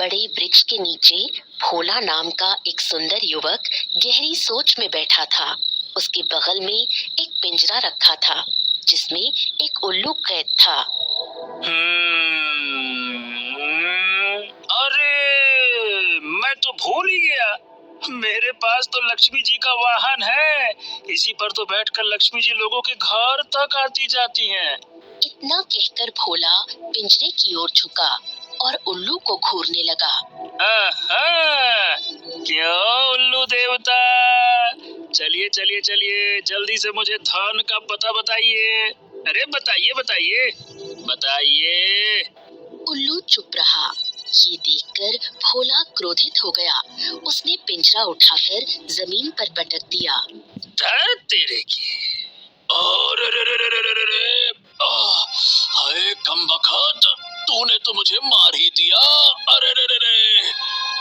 बड़े वृक्ष के नीचे भोला नाम का एक सुंदर युवक गहरी सोच में बैठा था। उसके बगल में एक पिंजरा रखा था जिसमें एक उल्लू कैद था। अरे मैं तो भूल ही गया, मेरे पास तो लक्ष्मी जी का वाहन है। इसी पर तो बैठकर लक्ष्मी जी लोगों के घर तक आती जाती हैं। इतना कहकर भोला पिंजरे की ओर झुका और उल्लू को घूरने लगा। क्यों उल्लू देवता, चलिए चलिए चलिए, जल्दी से मुझे धन का पता बताइए। अरे बताइए बताइए बताइए। उल्लू चुप रहा। ये देखकर भोला क्रोधित हो गया। उसने पिंजरा उठाकर जमीन पर पटक दिया। धर तेरे की। हाय कमबख्त, तूने तो मुझे मार ही दिया। अरे रे रे रे।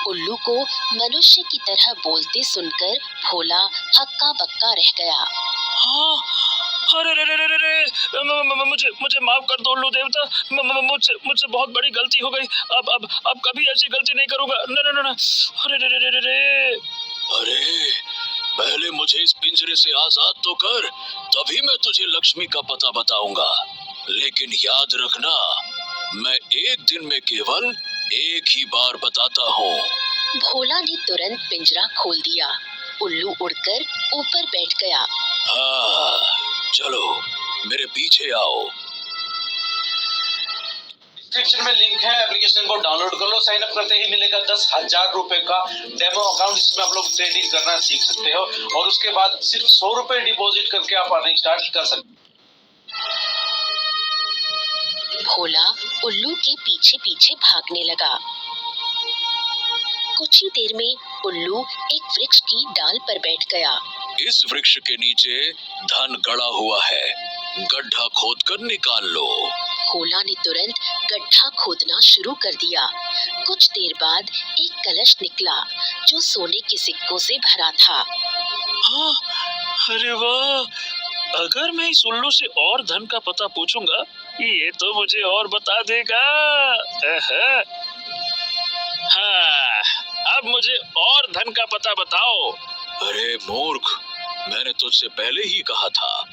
उल्लू को मनुष्य की तरह बोलते सुनकर भोला हक्का बक्का रह गया। हाँ, अरे रे रे रे रे, मुझे माफ कर दो उल्लू देवता, मुझसे बहुत बड़ी गलती हो गई। अब कभी ऐसी गलती नहीं करूंगा। न। अरे रे रे रे रे। अरे पहले मुझे इस पिंजरे से आजाद तो कर, तभी मैं तुझे लक्ष्मी का पता बताऊंगा। लेकिन याद रखना, मैं एक दिन में केवल एक ही बार बताता हूँ। भोला ने तुरंत पिंजरा खोल दिया। उल्लू उड़कर ऊपर बैठ गया। हाँ, चलो मेरे पीछे आओ। डिस्क्रिप्शन में लिंक है, एप्लीकेशन को डाउनलोड कर लो। साइन अप करते ही मिलेगा 10,000 रुपए का डेमो अकाउंट, जिसमें आप लोग ट्रेडिंग करना सीख सकते हो और उसके बाद सिर्फ 100 रुपए डिपॉजिट करके आप अर्निंग स्टार्ट कर सकते हो। भोला उल्लू के पीछे पीछे भागने लगा। कुछ ही देर में उल्लू एक वृक्ष की डाल पर बैठ गया। इस वृक्ष के नीचे धन गड़ा हुआ है, गड्ढा खोदकर निकाल लो। भोला ने तुरंत गड्ढा खोदना शुरू कर दिया। कुछ देर बाद एक कलश निकला जो सोने के सिक्कों से भरा था। हाँ, अरे वाह, अगर मैं इस उल्लू से और धन का पता पूछूंगा, ये तो मुझे और बता देगा। हाँ, अब मुझे और धन का पता बताओ। अरे मूर्ख, मैंने तुझसे पहले ही कहा था,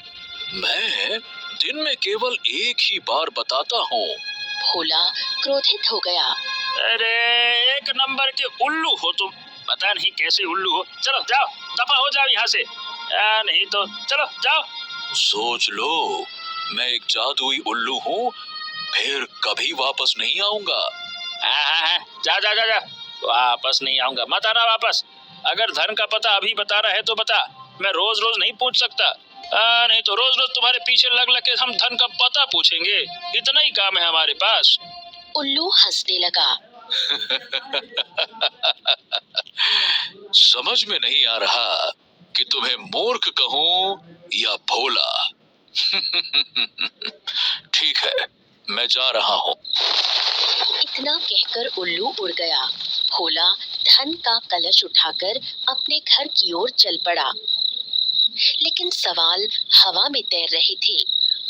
मैं दिन में केवल एक ही बार बताता हूँ। भोला क्रोधित हो गया। अरे एक नंबर के उल्लू हो तुम, पता नहीं कैसे उल्लू हो। चलो जाओ, दफा हो जाओ यहाँ से, नहीं तो चलो जाओ। सोच लो, मैं एक जादुई उल्लू हूँ, फिर कभी वापस नहीं आऊंगा। जा जा जा जा, वापस नहीं आऊंगा मत आना वापस। अगर धन का पता अभी बता रहा है तो बता, मैं रोज रोज नहीं पूछ सकता। नहीं तो रोज रोज तुम्हारे पीछे लग लग के हम धन का पता पूछेंगे, इतना ही काम है हमारे पास। उल्लू हंसने लगा। समझ में नहीं आ रहा कि तुम्हें मूर्ख कहूं या भोला। ठीक है, मैं जा रहा हूँ। इतना कहकर उल्लू उड़ गया। भोला धन का कलश उठाकर अपने घर की ओर चल पड़ा। लेकिन सवाल हवा में तैर रहे थे।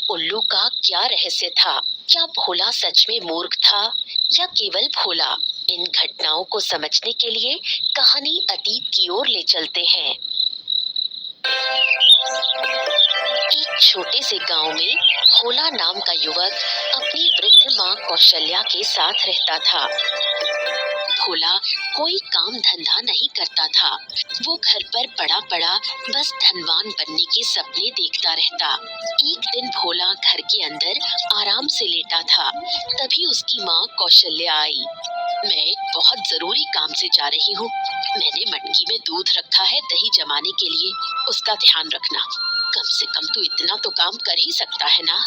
उल्लू का क्या रहस्य था? क्या भोला सच में मूर्ख था या केवल भोला? इन घटनाओं को समझने के लिए कहानी अतीत की ओर ले चलते हैं। एक छोटे से गांव में भोला नाम का युवक अपनी वृद्ध माँ कौशल्या के साथ रहता था। भोला कोई काम धंधा नहीं करता था। वो घर पर पड़ा पड़ा बस धनवान बनने के सपने देखता रहता। एक दिन भोला घर के अंदर आराम से लेटा था, तभी उसकी माँ कौशल्या आई। मैं एक बहुत जरूरी काम से जा रही हूँ। मैंने मटकी में दूध रखा है दही जमाने के लिए, उसका ध्यान रखना। कम से कम तू इतना तो काम कर ही सकता है ना?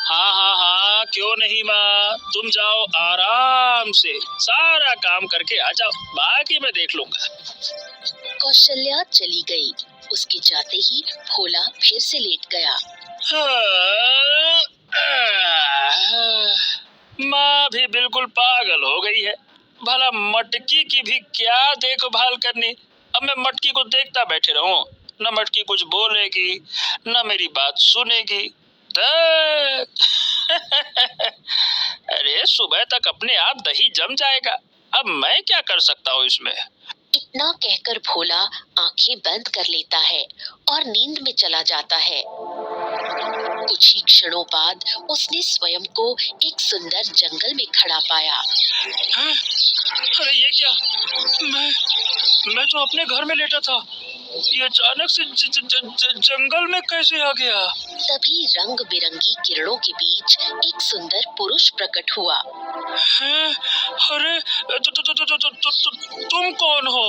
हाँ, क्यों नहीं माँ, तुम जाओ आराम से, सारा काम करके आ जाओ, बाकी मैं देख लूंगा। कौशल्या चली गई। उसके जाते ही भोला फिर से लेट गया। माँ भी बिल्कुल पागल हो गई है। भला मटकी की भी क्या देखभाल करनी। अब मैं मटकी को देखता बैठे रहूं, न मटकी कुछ बोलेगी न मेरी बात सुनेगी। अरे सुबह तक अपने आप दही जम जाएगा, अब मैं क्या कर सकता हूँ इसमें? इतना कहकर भोला आंखें बंद कर लेता है और नींद में चला जाता है। कुछ ही क्षणों बाद उसने स्वयं को एक सुंदर जंगल में खड़ा पाया। हैं? अरे ये क्या? मैं तो अपने घर में लेटा था। ये अचानक से जंगल में कैसे आ गया? तभी रंग बिरंगी किरणों के बीच एक सुंदर पुरुष प्रकट हुआ। हैं? अरे तुम कौन हो?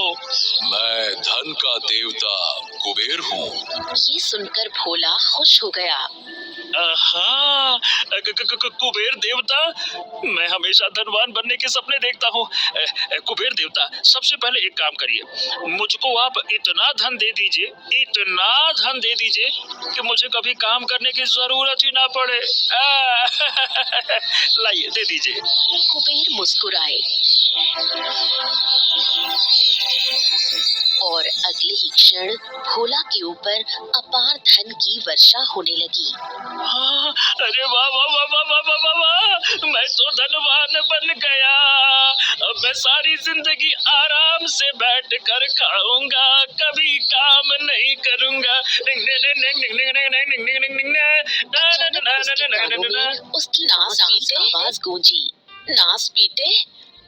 मैं धन का देवता कुबेर हूँ। ये सुनकर भोला खुश हो गया। हाँ, कुबेर देवता, मैं हमेशा धनवान बनने के सपने देखता हूँ। कुबेर देवता, सबसे पहले एक काम करिए, मुझको आप इतना धन दे दीजिए कि मुझे कभी काम करने की जरूरत ही ना पड़े। लाइए, दे दीजिए। कुबेर मुस्कुराए और अगले ही क्षण भोला के ऊपर अपार धन की वर्षा होने लगी। हाँ, अरे वाह वाह वाह वाह वाह वाह वाह वाह, मैं तो धनवान बन गया। अब मैं सारी जिंदगी आराम से बैठ कर खाऊंगा, कभी काम नहीं करूंगा। उसकी नास पीटे आवाज गूंजी। नास पीटे?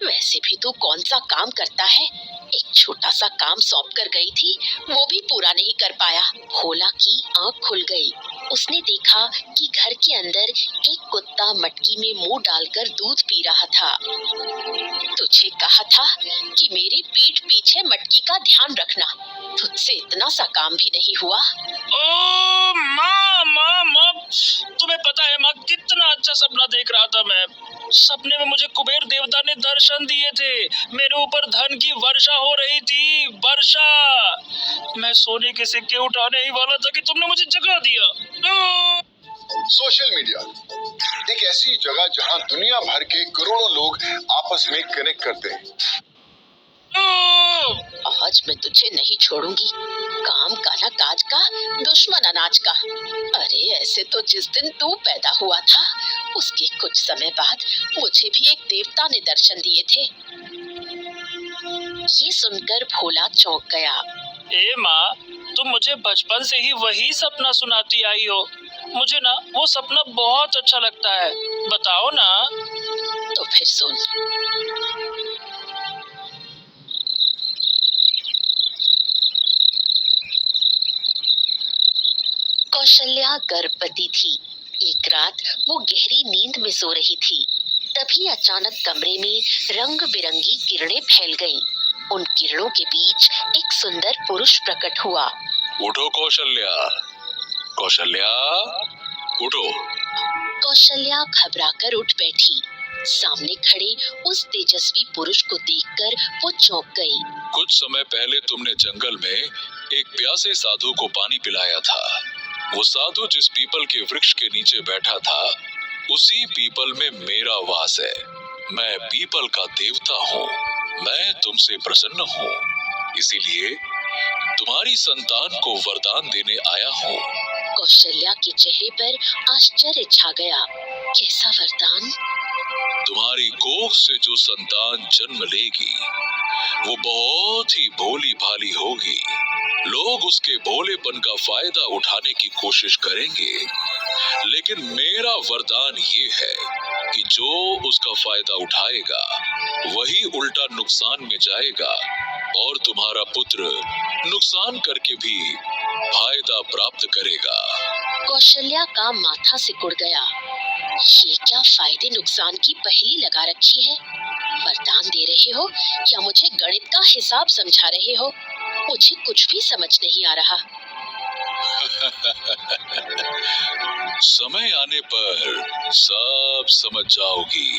वैसे भी तू कौन सा काम करता है? एक छोटा सा काम सौंप कर गई थी, वो भी पूरा नहीं कर पाया। भोला की आंख खुल गई। उसने देखा कि घर के अंदर एक कुत्ता मटकी में मुंह डालकर दूध पी रहा था। तुझे कहा था कि मेरी पीठ पीछे मटकी का ध्यान रखना। तुझसे इतना सा काम भी नहीं हुआ। ओ माँ माँ माँ, तुम्हें पता है माँ, कितना अच्छा सपना देख रहा था मैं। सपने में मुझे कुबेर देवता ने दर्शन दिए थे। मेरे ऊपर धन की वर्षा हो रही थी, वर्षा। मैं सोने के सिक्के उठाने ही वाला था कि तुमने मुझे जगा दिया। सोशल मीडिया एक ऐसी जगह जहां दुनिया भर के करोड़ों लोग आपस में कनेक्ट करते हैं। आज मैं तुझे नहीं छोड़ूंगी। काम का ना काज का, दुश्मन अनाज का। अरे ऐसे तो जिस दिन तू पैदा हुआ था, उसके कुछ समय बाद मुझे भी एक देवता ने दर्शन दिए थे। ये सुनकर भोला चौंक गया। ए माँ, तुम मुझे बचपन से ही वही सपना सुनाती आई हो। मुझे ना वो सपना बहुत अच्छा लगता है, बताओ ना। तो फिर सुन। कौशल्या गर्भवती थी। एक रात वो गहरी नींद में सो रही थी। तभी अचानक कमरे में रंग बिरंगी किरणें फैल गईं। उन किरणों के बीच एक सुंदर पुरुष प्रकट हुआ। उठो कौशल्या, कौशल्या, उठो। कौशल्या घबराकर उठ बैठी। सामने खड़े उस तेजस्वी पुरुष को देखकर वो चौंक गई। कुछ समय पहले तुमने जंगल में एक प्यासे साधु को पानी पिलाया था। वो साधु जिस पीपल के वृक्ष के नीचे बैठा था, उसी पीपल में मेरा वास है। मैं पीपल का देवता हूँ। मैं तुमसे प्रसन्न हूँ, इसीलिए तुम्हारी संतान को वरदान देने आया हूँ। कौशल्या के चेहरे पर आश्चर्य छा गया। कैसा वरदान? तुम्हारी कोख से जो संतान जन्म लेगी, वो बहुत ही भोली भाली होगी। लोग उसके भोलेपन का फायदा उठाने की कोशिश करेंगे, लेकिन मेरा वरदान ये है कि जो उसका फायदा उठाएगा, वही उल्टा नुकसान में जाएगा और तुम्हारा पुत्र नुकसान करके भी फायदा प्राप्त करेगा। कौशल्या का माथा सिकुड़ गया। ये क्या फायदे नुकसान की पहेली लगा रखी है? वरदान दे रहे हो या मुझे गणित का हिसाब समझा रहे हो? मुझे कुछ भी समझ नहीं आ रहा। समय आने पर सब समझ जाओगी।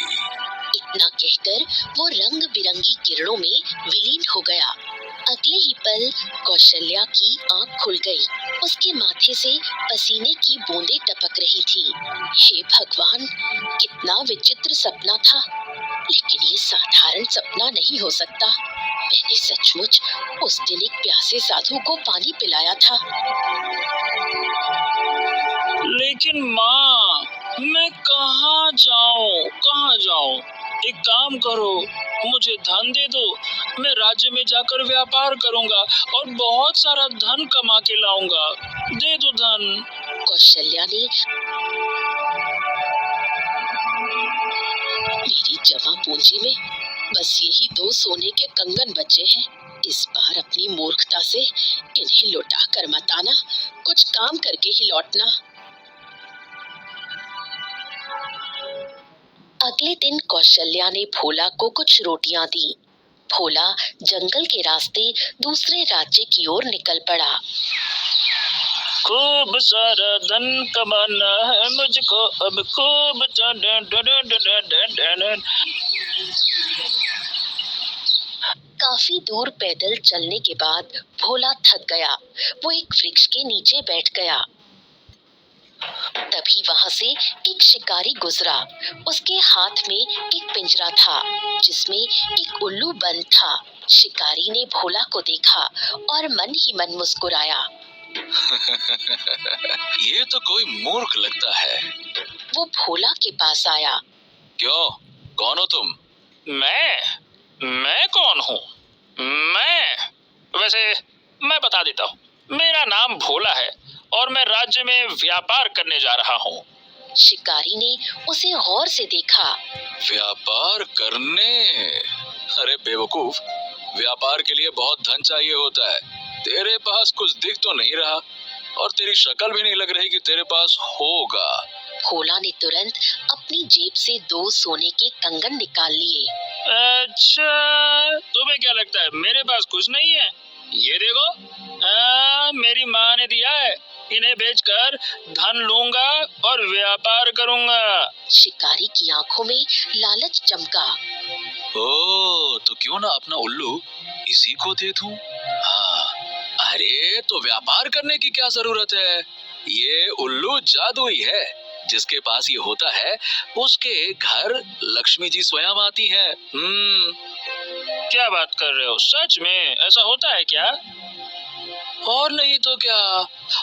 इतना कहकर वो रंग बिरंगी किरणों में विलीन हो गया। अगले ही पल कौशल्या की आंख खुल गई। उसके माथे से पसीने की बूंदें टपक रही थी। हे भगवान, कितना विचित्र सपना था। लेकिन ये साधारण सपना नहीं हो सकता। मैंने सचमुच उस दिन एक प्यासे साधु को पानी पिलाया था। लेकिन माँ, मैं कहाँ जाऊँ? एक काम करो, मुझे धन दे दो, मैं राज्य में जाकर व्यापार करूंगा और बहुत सारा धन कमा के लाऊंगा। दे दो धन। कौशल्या ने मेरी जमा पूंजी में बस यही 2 सोने के कंगन बचे हैं। इस बार अपनी मूर्खता से इन्हें लौटा कर मत आना, कुछ काम करके ही लौटना। अगले दिन कौशल्या ने भोला को कुछ रोटियां दी। भोला जंगल के रास्ते दूसरे राज्य की ओर निकल पड़ा। खूब सारा धन कमाना है मुझको अब, खूब काफी दूर पैदल चलने के बाद भोला थक गया। वो एक वृक्ष के नीचे बैठ गया। तभी वहां से एक शिकारी गुजरा। उसके हाथ में एक पिंजरा था जिसमें एक उल्लू बंद था। शिकारी ने भोला को देखा और मन ही मन मुस्कुराया। ये तो कोई मूर्ख लगता है। वो भोला के पास आया। क्यों, कौन हो तुम? मैं कौन हूँ? वैसे मैं बता देता हूँ, मेरा नाम भोला है और मैं राज्य में व्यापार करने जा रहा हूँ। शिकारी ने उसे गौर से देखा। व्यापार करने? अरे बेवकूफ, व्यापार के लिए बहुत धन चाहिए होता है। तेरे पास कुछ दिख तो नहीं रहा और तेरी शक्ल भी नहीं लग रही कि तेरे पास होगा। भोला ने तुरंत अपनी जेब से 2 सोने के कंगन निकाल लिए। अच्छा, तुम्हें क्या लगता है मेरे पास कुछ नहीं है? ये देखो, मेरी माँ ने दिया है, इन्हें बेचकर धन लूंगा और व्यापार करूंगा। शिकारी की आंखों में लालच चमका। ओ, तो क्यों ना अपना उल्लू इसी को दे दूं? हाँ, अरे तो व्यापार करने की क्या जरूरत है? ये उल्लू जादुई है, जिसके पास ये होता है उसके घर लक्ष्मी जी स्वयं आती हैं। क्या बात कर रहे हो? सच में ऐसा होता है क्या? और नहीं तो क्या।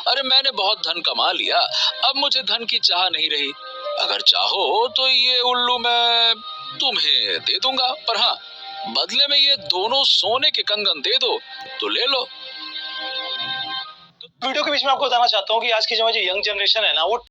अरे मैंने बहुत धन कमा लिया, अब मुझे धन की चाह नहीं रही। अगर चाहो तो ये उल्लू मैं तुम्हें दे दूंगा, पर हाँ, बदले में ये दोनों सोने के कंगन दे दो तो ले लो। वीडियो के बीच में आपको बताना चाहता हूँ कि आज की जो यंग जनरेशन है ना, वो